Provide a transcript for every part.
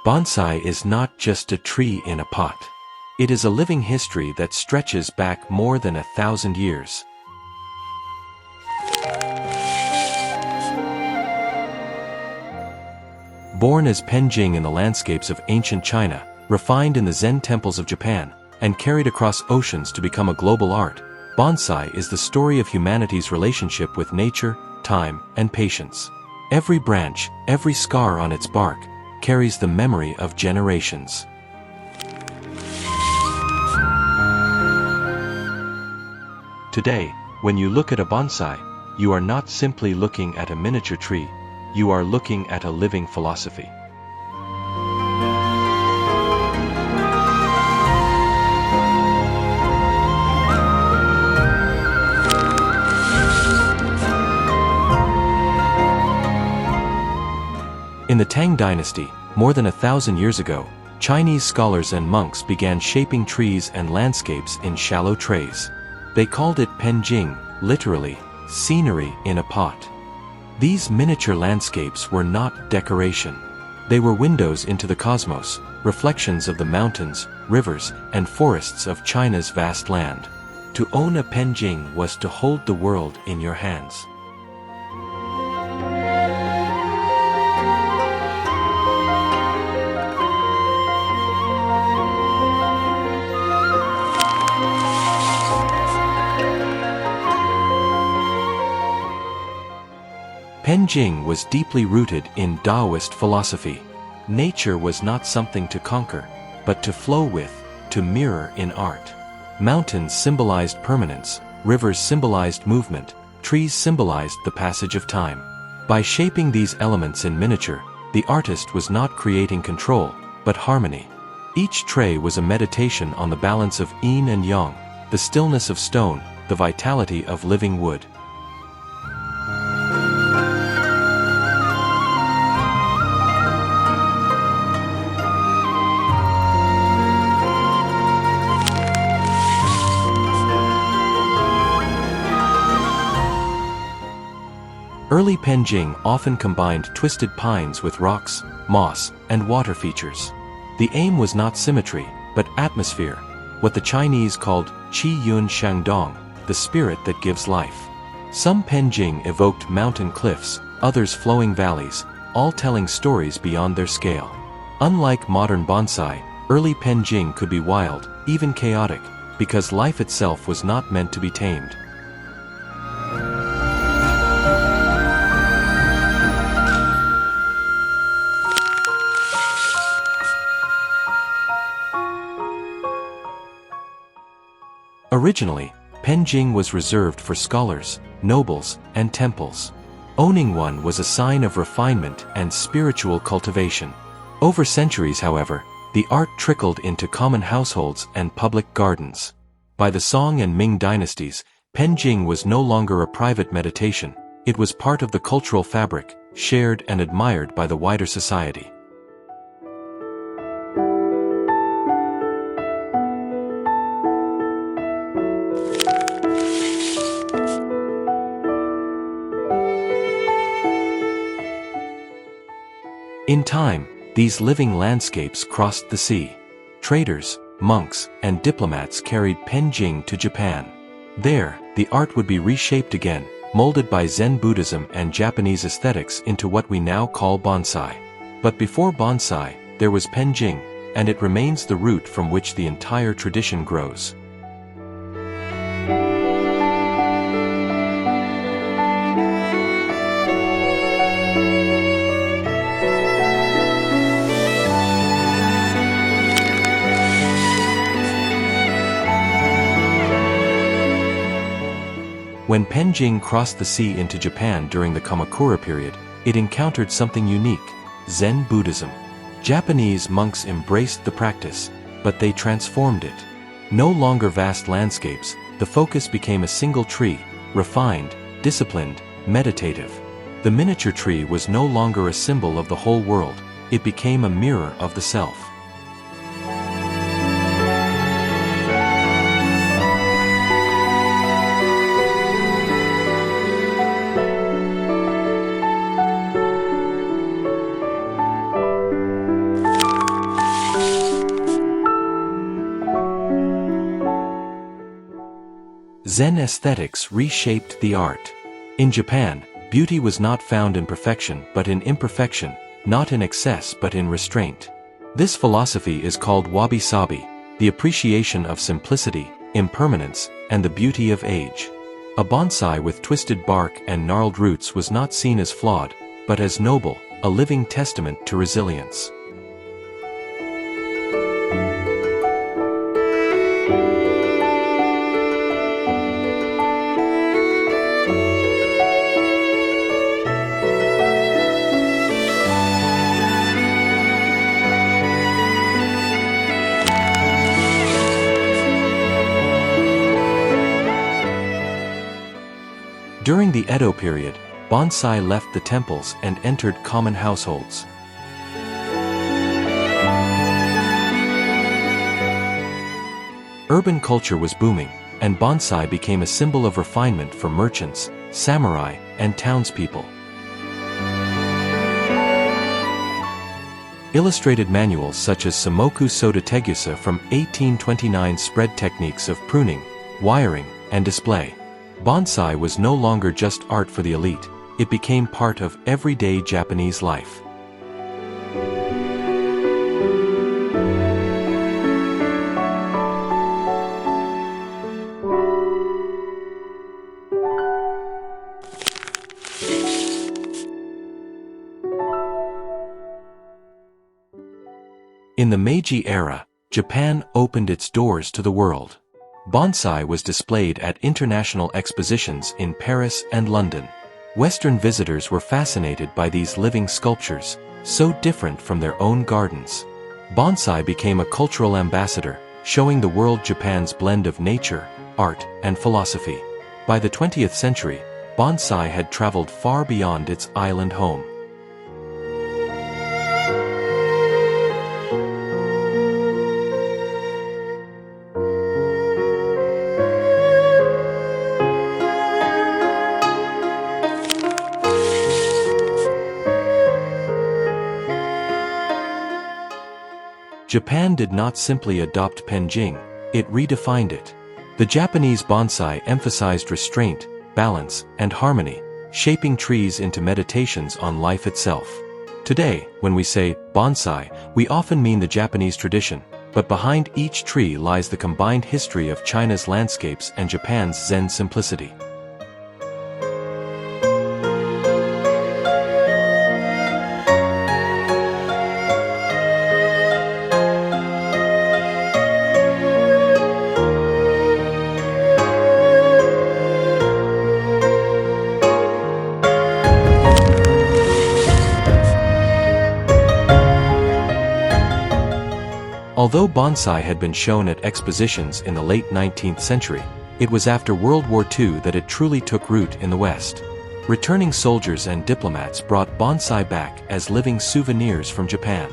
Bonsai is not just a tree in a pot. It is a living history that stretches back more than 1,000 years. Born as penjing in the landscapes of ancient China, refined in the Zen temples of Japan, and carried across oceans to become a global art, bonsai is the story of humanity's relationship with nature, time, and patience. Every branch, every scar on its bark, carries the memory of generations. Today, when you look at a bonsai, you are not simply looking at a miniature tree, you are looking at a living philosophy. In the Tang dynasty, more than 1,000 years ago, Chinese scholars and monks began shaping trees and landscapes in shallow trays. They called it penjing, literally, scenery in a pot. These miniature landscapes were not decoration. They were windows into the cosmos, reflections of the mountains, rivers, and forests of China's vast land. To own a penjing was to hold the world in your hands. Penjing was deeply rooted in Taoist philosophy. Nature was not something to conquer, but to flow with, to mirror in art. Mountains symbolized permanence, rivers symbolized movement, trees symbolized the passage of time. By shaping these elements in miniature, the artist was not creating control, but harmony. Each tray was a meditation on the balance of yin and yang, the stillness of stone, the vitality of living wood. Early penjing often combined twisted pines with rocks, moss, and water features. The aim was not symmetry, but atmosphere, what the Chinese called qi yun shangdong, the spirit that gives life. Some penjing evoked mountain cliffs, others flowing valleys, all telling stories beyond their scale. Unlike modern bonsai, early penjing could be wild, even chaotic, because life itself was not meant to be tamed. Originally, penjing was reserved for scholars, nobles, and temples. Owning one was a sign of refinement and spiritual cultivation. Over centuries, however, the art trickled into common households and public gardens. By the Song and Ming dynasties, penjing was no longer a private meditation, it was part of the cultural fabric, shared and admired by the wider society. In time, these living landscapes crossed the sea. Traders, monks, and diplomats carried penjing to Japan. There, the art would be reshaped again, molded by Zen Buddhism and Japanese aesthetics into what we now call bonsai. But before bonsai, there was penjing, and it remains the root from which the entire tradition grows. When penjing crossed the sea into Japan during the Kamakura period, it encountered something unique: Zen Buddhism. Japanese monks embraced the practice, but they transformed it. No longer vast landscapes, the focus became a single tree, refined, disciplined, meditative. The miniature tree was no longer a symbol of the whole world, it became a mirror of the self. Zen aesthetics reshaped the art. In Japan, beauty was not found in perfection but in imperfection, not in excess but in restraint. This philosophy is called wabi-sabi, the appreciation of simplicity, impermanence, and the beauty of age. A bonsai with twisted bark and gnarled roots was not seen as flawed, but as noble, a living testament to resilience. During the Edo period, bonsai left the temples and entered common households. Urban culture was booming, and bonsai became a symbol of refinement for merchants, samurai, and townspeople. Illustrated manuals such as Samoku Soda Tegusa from 1829 spread techniques of pruning, wiring, and display. Bonsai was no longer just art for the elite, it became part of everyday Japanese life. In the Meiji era, Japan opened its doors to the world. Bonsai was displayed at international expositions in Paris and London. Western visitors were fascinated by these living sculptures, so different from their own gardens. Bonsai became a cultural ambassador, showing the world Japan's blend of nature, art, and philosophy. By the 20th century, bonsai had traveled far beyond its island home. Japan did not simply adopt penjing, it redefined it. The Japanese bonsai emphasized restraint, balance, and harmony, shaping trees into meditations on life itself. Today, when we say bonsai, we often mean the Japanese tradition, but behind each tree lies the combined history of China's landscapes and Japan's Zen simplicity. Although bonsai had been shown at expositions in the late 19th century, it was after World War II that it truly took root in the West. Returning soldiers and diplomats brought bonsai back as living souvenirs from Japan.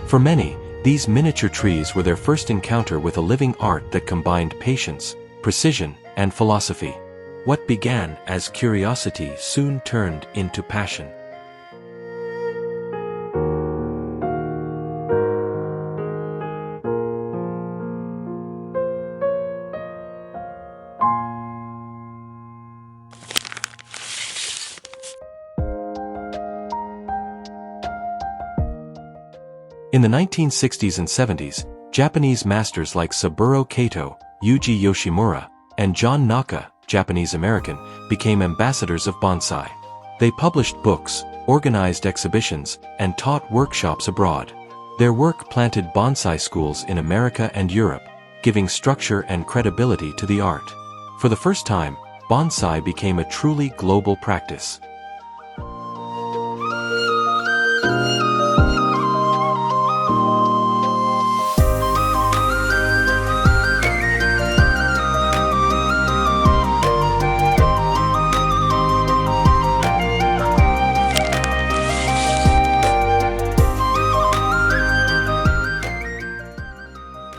For many, these miniature trees were their first encounter with a living art that combined patience, precision, and philosophy. What began as curiosity soon turned into passion. In the 1960s and 70s, Japanese masters like Saburo Kato, Yuji Yoshimura, and John Naka, Japanese-American, became ambassadors of bonsai. They published books, organized exhibitions, and taught workshops abroad. Their work planted bonsai schools in America and Europe, giving structure and credibility to the art. For the first time, bonsai became a truly global practice.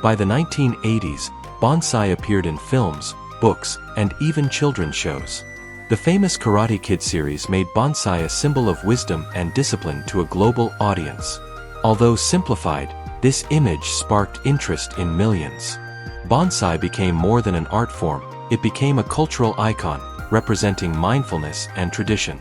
By the 1980s, bonsai appeared in films, books, and even children's shows. The famous Karate Kid series made bonsai a symbol of wisdom and discipline to a global audience. Although simplified, this image sparked interest in millions. Bonsai became more than an art form, it became a cultural icon, representing mindfulness and tradition.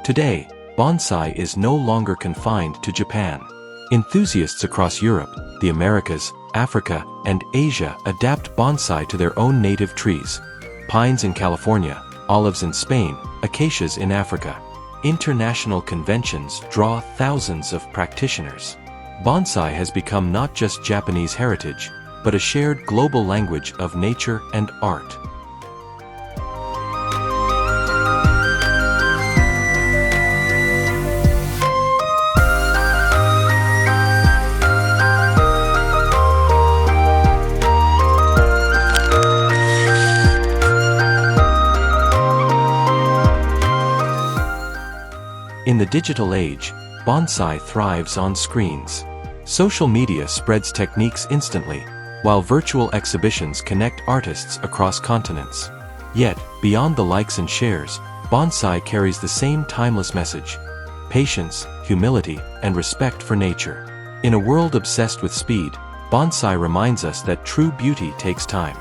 Today, bonsai is no longer confined to Japan. Enthusiasts across Europe, the Americas, Africa, and Asia adapt bonsai to their own native trees. Pines in California, olives in Spain, acacias in Africa. International conventions draw thousands of practitioners. Bonsai has become not just Japanese heritage, but a shared global language of nature and art. In the digital age, bonsai thrives on screens. Social media spreads techniques instantly, while virtual exhibitions connect artists across continents. Yet, beyond the likes and shares, bonsai carries the same timeless message: patience, humility, and respect for nature. In a world obsessed with speed, bonsai reminds us that true beauty takes time.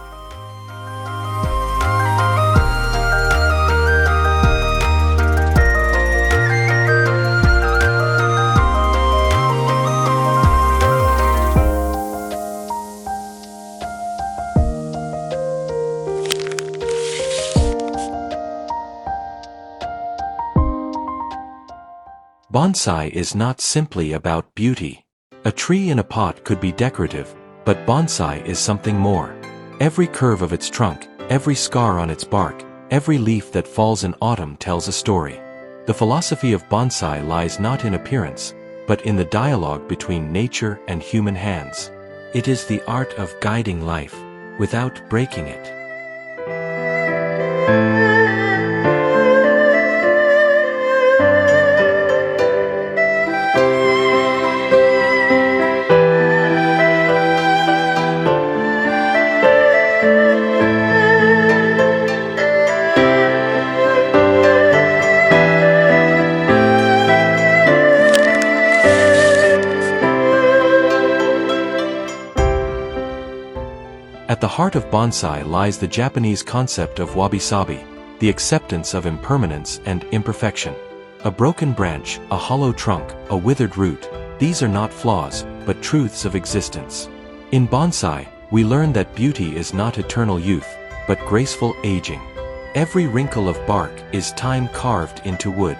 Bonsai is not simply about beauty. A tree in a pot could be decorative, but bonsai is something more. Every curve of its trunk, every scar on its bark, every leaf that falls in autumn tells a story. The philosophy of bonsai lies not in appearance, but in the dialogue between nature and human hands. It is the art of guiding life, without breaking it. At the heart of bonsai lies the Japanese concept of wabi-sabi, the acceptance of impermanence and imperfection. A broken branch, a hollow trunk, a withered root, these are not flaws, but truths of existence. In bonsai, we learn that beauty is not eternal youth, but graceful aging. Every wrinkle of bark is time carved into wood.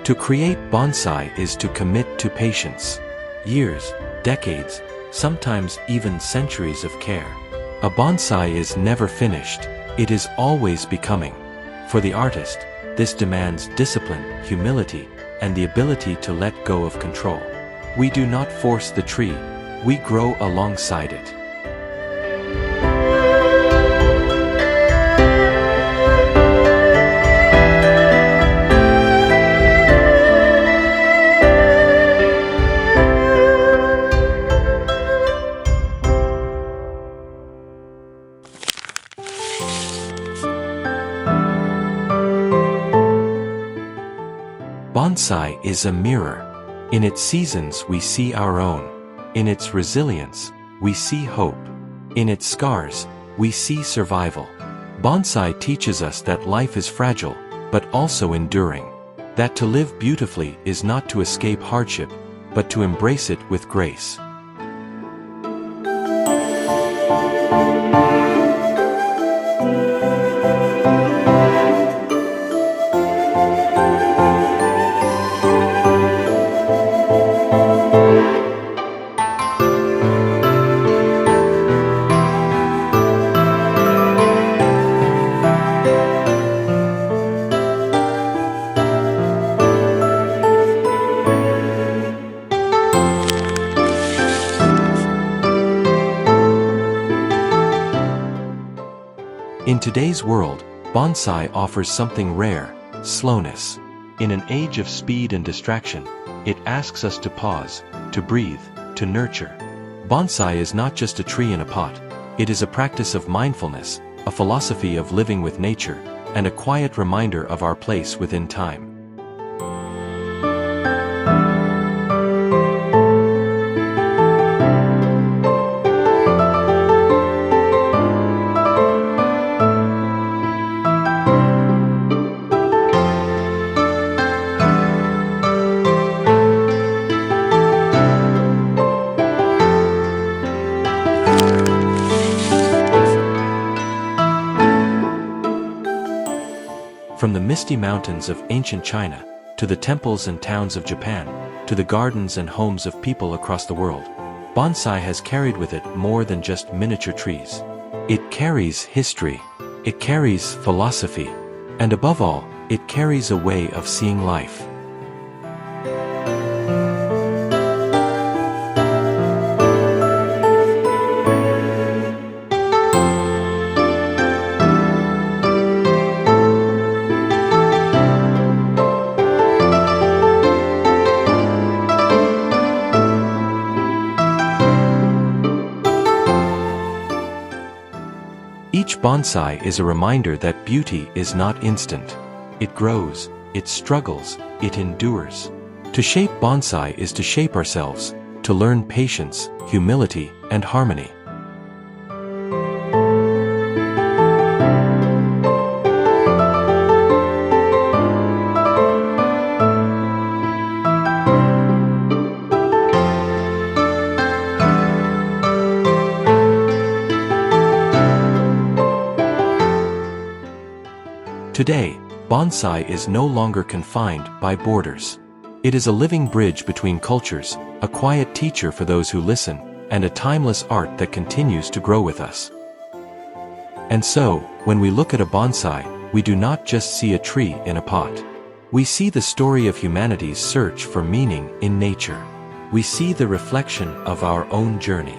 To create bonsai is to commit to patience. Years, decades, sometimes even centuries of care. A bonsai is never finished, it is always becoming. For the artist, this demands discipline, humility, and the ability to let go of control. We do not force the tree, we grow alongside it. Bonsai is a mirror. In its seasons we see our own. In its resilience, we see hope. In its scars, we see survival. Bonsai teaches us that life is fragile, but also enduring. That to live beautifully is not to escape hardship, but to embrace it with grace. today's world, bonsai offers something rare: slowness. In an age of speed and distraction, it asks us to pause, to breathe, to nurture. Bonsai is not just a tree in a pot. It is a practice of mindfulness, a philosophy of living with nature, and a quiet reminder of our place within time. From the misty mountains of ancient China, to the temples and towns of Japan, to the gardens and homes of people across the world, bonsai has carried with it more than just miniature trees. It carries history, it carries philosophy, and above all, it carries a way of seeing life. Each bonsai is a reminder that beauty is not instant. It grows, it struggles, it endures. To shape bonsai is to shape ourselves, to learn patience, humility, and harmony. Today, bonsai is no longer confined by borders. It is a living bridge between cultures, a quiet teacher for those who listen, and a timeless art that continues to grow with us. And so, when we look at a bonsai, we do not just see a tree in a pot. We see the story of humanity's search for meaning in nature. We see the reflection of our own journey.